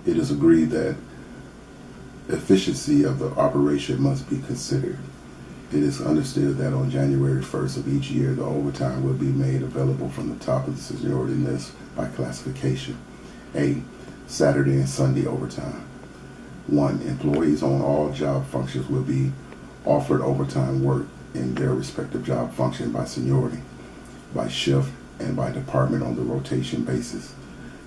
It is agreed that efficiency of the operation must be considered. It is understood that on January 1st of each year, the overtime will be made available from the top of the seniority list by classification. A. Saturday and Sunday overtime. 1. Employees on all job functions will be offered overtime work in their respective job function by seniority, by shift, and by department on the rotation basis.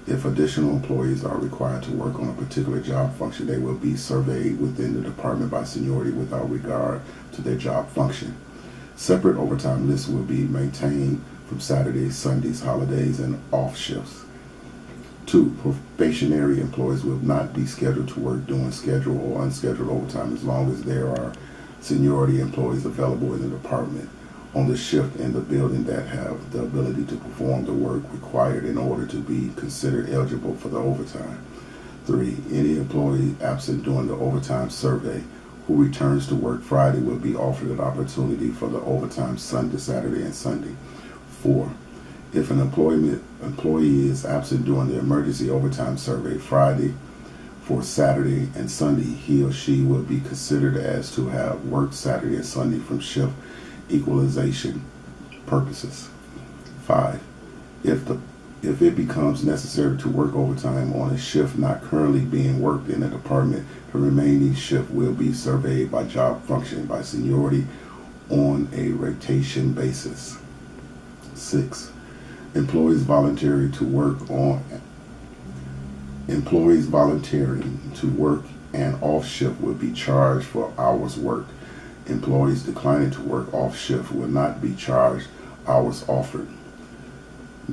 If additional employees are required to work on a particular job function, they will be surveyed within the department by seniority without regard to their job function. Separate overtime lists will be maintained from Saturdays, Sundays, holidays, and off shifts. 2. Probationary employees will not be scheduled to work during scheduled or unscheduled overtime as long as there are seniority employees available in the department on the shift in the building that have the ability to perform the work required in order to be considered eligible for the overtime. 3. Any employee absent during the overtime survey who returns to work Friday will be offered an opportunity for the overtime Sunday, Saturday, and Sunday. 4. If an employee is absent during the emergency overtime survey Friday for Saturday and Sunday, he or she will be considered as to have worked Saturday and Sunday from shift equalization purposes. 5. If it becomes necessary to work overtime on a shift not currently being worked in a department, the remaining shift will be surveyed by job function by seniority on a rotation basis. 6. Employees volunteering to work and off shift will be charged for hours worked. Employees declining to work off shift will not be charged hours offered.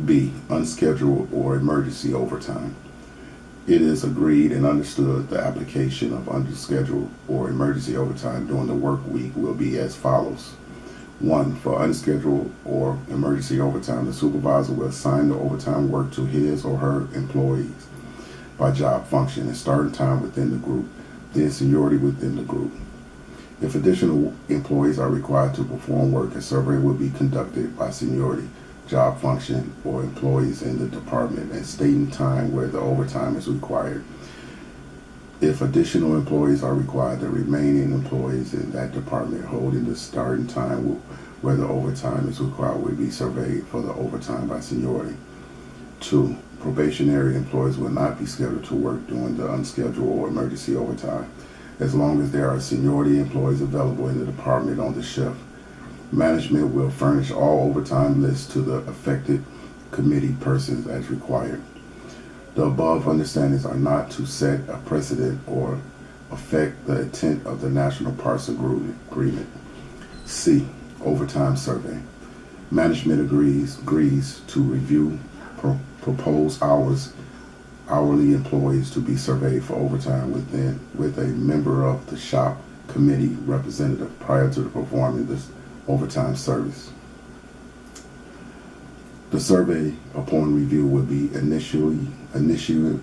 B. Unscheduled or emergency overtime. It is agreed and understood the application of unscheduled or emergency overtime during the work week will be as follows. 1. For unscheduled or emergency overtime, the supervisor will assign the overtime work to his or her employees by job function and starting time within the group, then seniority within the group. If additional employees are required to perform work, a survey will be conducted by seniority, job function, or employees in the department and stating time where the overtime is required. If additional employees are required, the remaining employees in that department holding the starting time where the overtime is required will be surveyed for the overtime by seniority. 2. Probationary employees will not be scheduled to work during the unscheduled or emergency overtime as long as there are seniority employees available in the department on the shift. Management will furnish all overtime lists to the affected committee persons as required. The above understandings are not to set a precedent or affect the intent of the National Parks Agreement. C. Overtime survey. Management agrees to review proposed hourly employees to be surveyed for overtime with a member of the shop committee representative prior to performing this overtime service. The survey upon review will be initiated